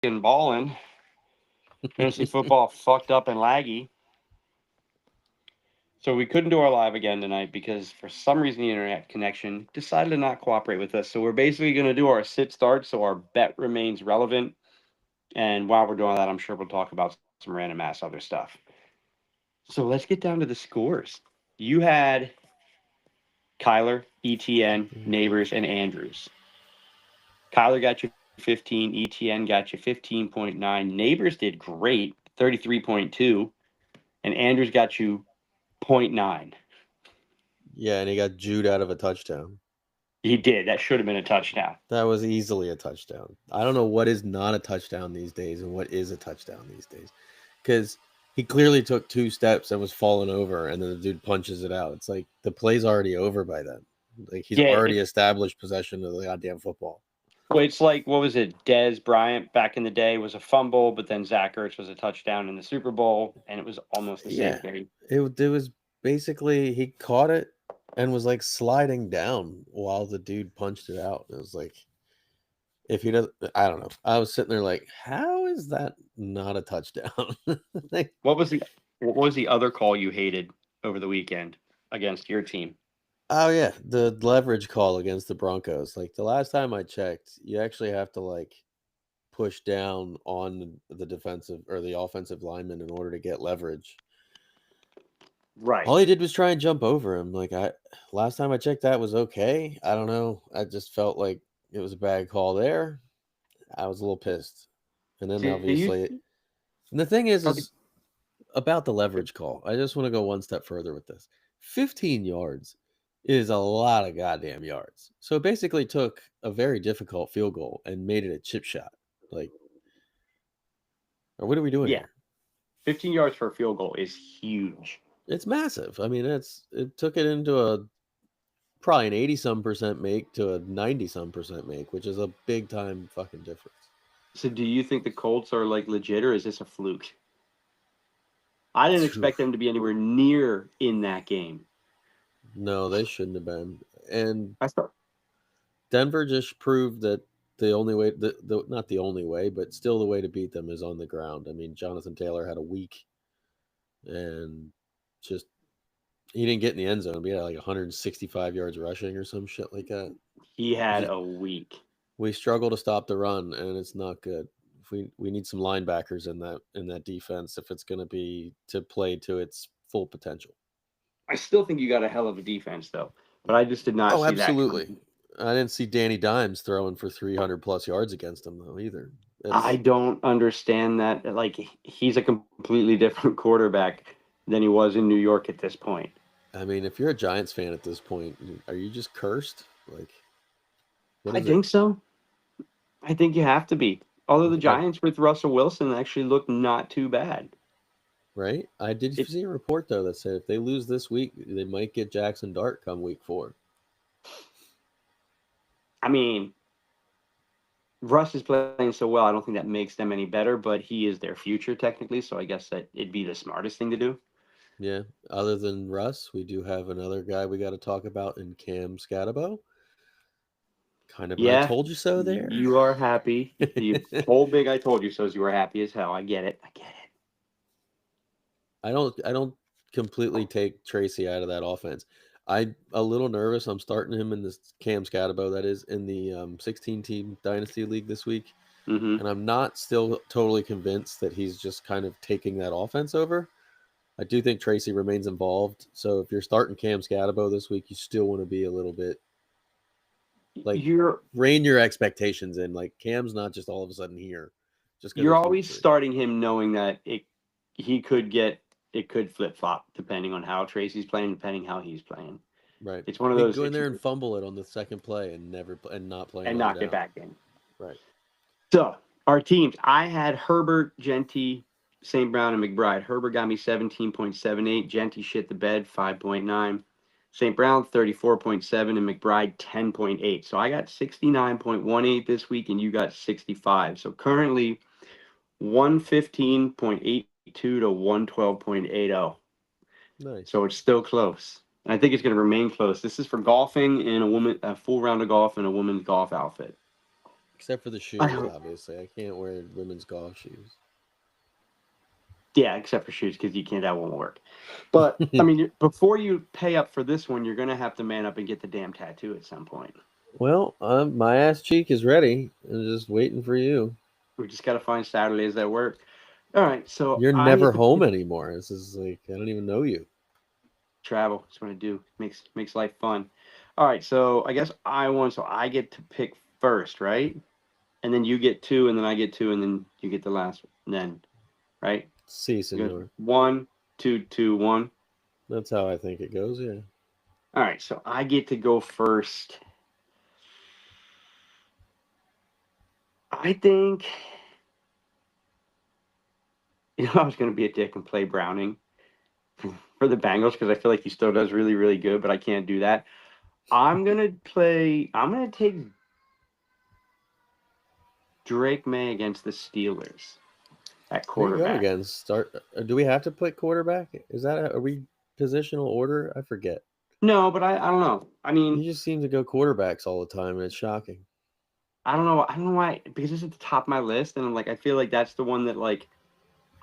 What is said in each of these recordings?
and balling. Fantasy football fucked up and laggy. So we couldn't do our live again tonight because for some reason the internet connection decided to not cooperate with us. So we're basically going to do our sit start so our bet remains relevant. And while we're doing that, I'm sure we'll talk about some random ass other stuff. So let's get down to the scores. You had Kyler, ETN, Neighbors, and Andrews. Kyler got you 15, ETN got you 15.9. Neighbors did great, 33.2, and Andrews got you zero point 0.9. Yeah, and he got Jude out of a touchdown. He did. That should have been a touchdown. That was easily a touchdown. I don't know what is not a touchdown these days and what is a touchdown these days. Because he clearly took 2 steps and was falling over, and then the dude punches it out. It's like the play's already over by then. Like he's Yeah, already established possession of the goddamn football. well, it's like, what was it? Dez Bryant back in the day was a fumble, but then Zach Ertz was a touchdown in the Super Bowl, and it was almost the same Yeah, thing. it was basically he caught it and was like sliding down while the dude punched it out. It was like if he doesn't, I don't know. I was sitting there like, how is that not a touchdown? Like, What was the other call you hated over the weekend against your team? oh yeah, the leverage call against the Broncos. Like the last time I checked, you actually have to like push down on the defensive or the offensive lineman in order to get leverage. Right. All he did was try and jump over him. Like I last time I checked that was okay. I don't know. I just felt like it was a bad call there. I was a little pissed. And then Do you? obviously and the thing is Okay. is about the leverage call. I just want to go one step further with this. 15 yards is a lot of goddamn yards. So it basically took a very difficult field goal and made it a chip shot. Like, or what are we doing Yeah, here? 15 yards for a field goal is huge. It's massive. I mean, it took it into a probably an 80 some percent make to a 90 some percent make, which is a big time fucking difference. So do you think the Colts are like legit, or is this a fluke? I didn't expect them to be anywhere near in that game. No, they shouldn't have been. And I thought, Denver just proved that the only way, the not the only way, but still the way to beat them is on the ground. I mean, Jonathan Taylor had a week and just he didn't get in the end zone. But he had like 165 yards rushing or some shit like that. he We had just a week. we struggle to stop the run, and it's not good. If we need some linebackers in that defense if it's going to be to play to its full potential. I still think you got a hell of a defense, though. But I just did not Oh, see that absolutely. coming. I didn't see Danny Dimes throwing for 300 plus yards against him though either. I It's don't understand that. Like, he's a completely different quarterback than he was in New York at this point. I mean, if you're a Giants fan at this point, are you just cursed? Like, what I is it? think so. I think you have to be. Although the I, Giants with Russell Wilson actually look not too bad. right? I did It, see a report though that said if they lose this week, they might get Jackson Dart come week 4. I mean, Russ is playing so well. I don't think that makes them any better, but he is their future technically. So I guess that it'd be the smartest thing to do. Yeah. Other than Russ, we do have another guy we got to talk about in Cam Scatabo. Kind of, I Yeah, told you so there. you are happy. The whole big "I told you so"s. You were happy as hell. I get it. I get it. I don't completely take Tracy out of that offense. I a little nervous. I'm starting him in this Cam Scatabo that is in the 16 team dynasty league this week, Mm-hmm. and I'm not still totally convinced that he's just kind of taking that offense over. I do think Tracy remains involved. So if you're starting Cam Scatabo this week, you still want to be a little bit like You're rein your expectations in. Like Cam's not just all of a sudden here just because you're it's week always 3. starting him knowing that he could get it could flip flop depending on how Tracy's playing, depending how he's playing. Right. It's one of He could those go in if there you, and fumble it on the second play and and not play and another knock it down. back in. Right. So our teams, I had Herbert, Genty, St. Brown, and McBride. Herbert got me 17.78. Genty shit the bed 5.9. St. Brown 34.7 and McBride 10.8. So I got 69.18 this week and you got 65. So currently 115.82 to 112.80. Nice. So it's still close. And I think it's going to remain close. This is for golfing in a full round of golf in a woman's golf outfit. Except for the shoes, obviously. I can't wear women's golf shoes. Yeah, except for shoes, because you can't. That won't work. But I mean, before you pay up for this one, you're gonna have to man up and get the damn tattoo at some point. Well, my ass cheek is ready. I'm just waiting for you. We just gotta find Saturdays that work. All right, so You're I never get to home anymore. This is like I don't even know you. travel. That's what I do. Makes life fun. All right, so I guess I won, so I get to pick first, right? And then you get two, and then I get two, and then you get the last one. Then, right? Si, It goes senor. 1, 2, 2, 1. That's how I think it goes. Yeah. All right, so I get to go first. I think I was going to be a dick and play Browning for the Bengals because I feel like he still does really, really good, but I can't do that. I'm going to take Drake May against the Steelers at There you go quarterback. again. Start. Do we have to put quarterback? Is that are we positional order? I forget. No, but I don't know. I mean, You just seem to go quarterbacks all the time, and it's shocking. I don't know. I don't know why, because it's at the top of my list, and I'm like, I feel like that's the one that like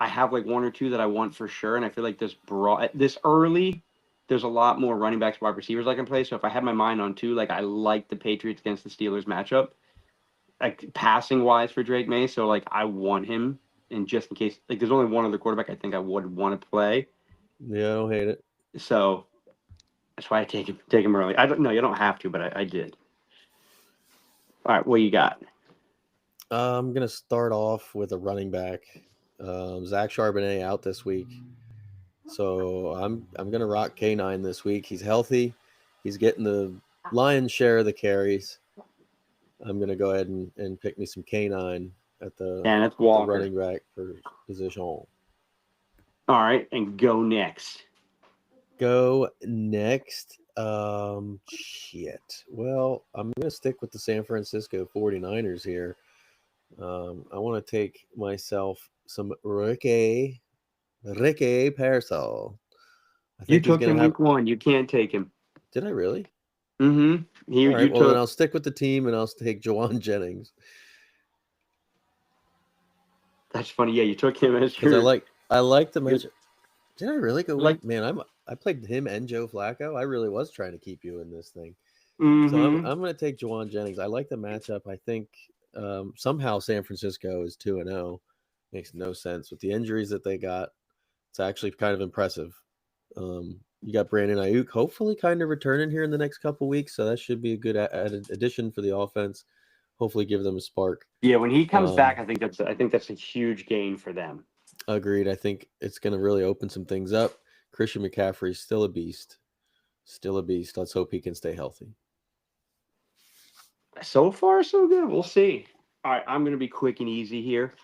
I have like one or two that I want for sure, and I feel like this early, there's a lot more running backs, wide receivers I can play. So if I had my mind on two, like I like the Patriots against the Steelers matchup, like passing wise for Drake May. So like I want him, and just in case, like there's only one other quarterback I think I would want to play. Yeah, I don't hate it. So that's why I take him early. I don't know, you don't have to, but I did. All right, what you got? I'm gonna start off with a running back. Zach Charbonnet out this week, so I'm gonna rock K9 this week. He's healthy. He's getting the lion's share of the carries. I'm gonna go ahead and pick me some K9 at And it's the Walker. running back position. All right, and go next. Go next. Shit. Well, I'm gonna stick with the San Francisco 49ers here. I want to take myself some Ricky Pearsall. I You think he's took gonna him have. week one. You can't take him. Did I really? Mm-hmm. All right. You Well, then took. I'll stick with the team and I'll take Jawan Jennings That's funny. Yeah, you took him as because your. I like the match. Did I really go Like. with man? I played him and Joe Flacco. I really was trying to keep you in this thing. So Mm-hmm. I'm going to take Jawan Jennings. I like the matchup. I think somehow San Francisco is 2-0. Makes no sense with the injuries that they got. It's actually kind of impressive. You got Brandon Ayuk, hopefully kind of returning here in the next couple weeks, so that should be a good added addition for the offense. Hopefully, give them a spark. Yeah, when he comes back, I think that's a huge gain for them. Agreed. I think it's going to really open some things up. Christian McCaffrey's still a beast. Still a beast. Let's hope he can stay healthy. So far, so good. We'll see. All right, I'm gonna be quick and easy here.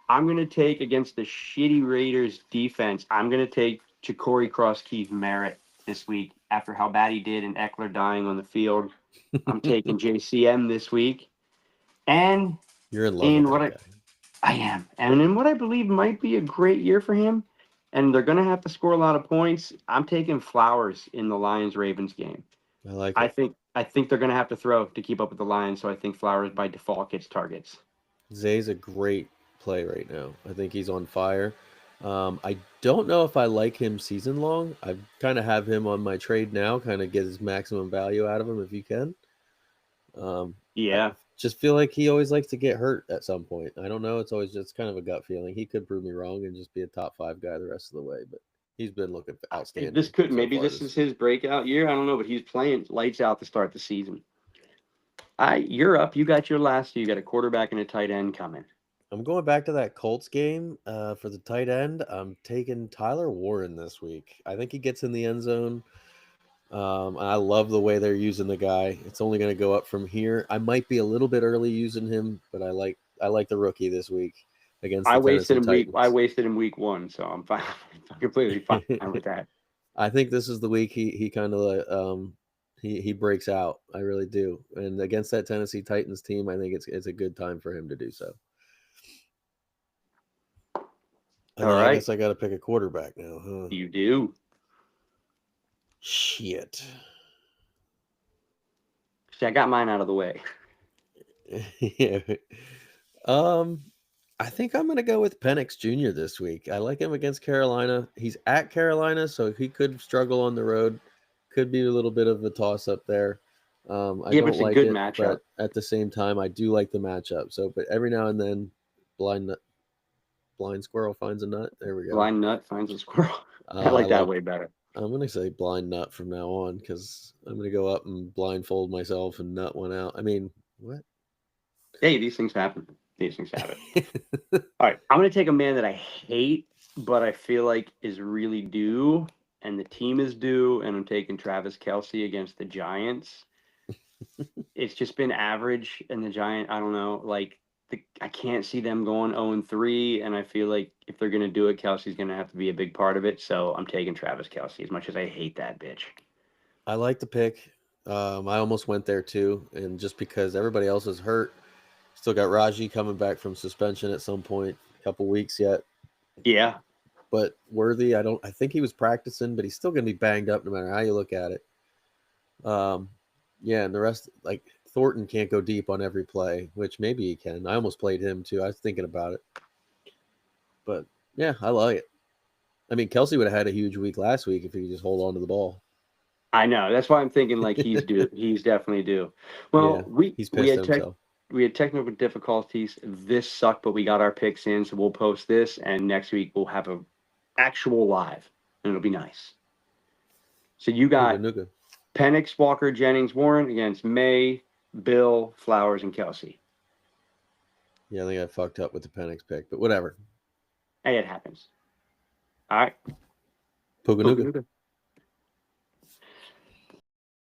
I'm gonna take against the shitty Raiders defense. I'm gonna take Ja'Cory Cross-Keith Merritt this week after how bad he did and Eckler dying on the field. I'm taking JCM this week, and You're in love in with what that guy. I am, and in what I believe might be a great year for him, and they're gonna have to score a lot of points. I'm taking Flowers in the Lions-Ravens game. I like it. I think they're going to have to throw to keep up with the Lions, so I think Flowers by default gets targets. Zay's a great play right now. I think he's on fire. I don't know if I like him season long. I kind of have him on my trade now, kind of get his maximum value out of him if you can. Yeah. I just feel like he always likes to get hurt at some point. I don't know. It's always just kind of a gut feeling. He could prove me wrong and just be a top 5 guy the rest of the way, but he's been looking outstanding. Maybe this is his breakout year. I don't know, but he's playing lights out to start the season. You're up. You got your last. You got a quarterback and a tight end coming. I'm going back to that Colts game for the tight end. I'm taking Tyler Warren this week. I think he gets in the end zone. I love the way they're using the guy. It's only going to go up from here. I might be a little bit early using him, but I like the rookie this week against the Tennessee Titans. I wasted him week one, so I'm fine. I'm completely fine with that. I think this is the week he kind of he breaks out. I really do. And against that Tennessee Titans team, I think it's a good time for him to do so. All right. I guess I got to pick a quarterback now, huh? You do. Shit. See, I got mine out of the way. Yeah. I think I'm going to go with Penix Jr. this week. I like him against Carolina. He's at Carolina, so he could struggle on the road. Could be a little bit of a toss up there. I Yeah, but don't it's a like good it, matchup. but at the same time, I do like the matchup. So, but every now and then, blind squirrel finds a nut. There we go. Blind nut finds a squirrel. I like that way better. I'm going to say blind nut from now on because I'm going to go up and blindfold myself and nut one out. I mean, what? Hey, these things happen. These things happen. All right, I'm going to take a man that I hate, but I feel like is really due, and the team is due, and I'm taking Travis Kelce against the Giants. It's just been average, and the Giant, I don't know, like I can't see them going 0-3, and I feel like if they're going to do it, Kelsey's going to have to be a big part of it. So I'm taking Travis Kelce as much as I hate that bitch. I like the pick. I almost went there too, and just because everybody else is hurt, still got Raji coming back from suspension at some point, a couple weeks yet. Yeah, but Worthy, I think he was practicing, but he's still going to be banged up no matter how you look at it. Yeah, and the rest, like Thornton can't go deep on every play, which maybe he can. I almost played him too. I was thinking about it, but yeah, I like it. I mean, Kelce would have had a huge week last week if he could just hold on to the ball. I know. That's why I'm thinking like he's due. He's definitely due. Well, Yeah, he's pissed himself. We had technical difficulties. This sucked, but we got our picks in, so we'll post this, and next week we'll have a actual live, and it'll be nice. So you got Nuga. Penix, Walker, Jennings, Warren against May, Bill, Flowers, and Kelce. Yeah, I think I fucked up with the Penix pick, but whatever. Hey, it happens. All right. Puganuga.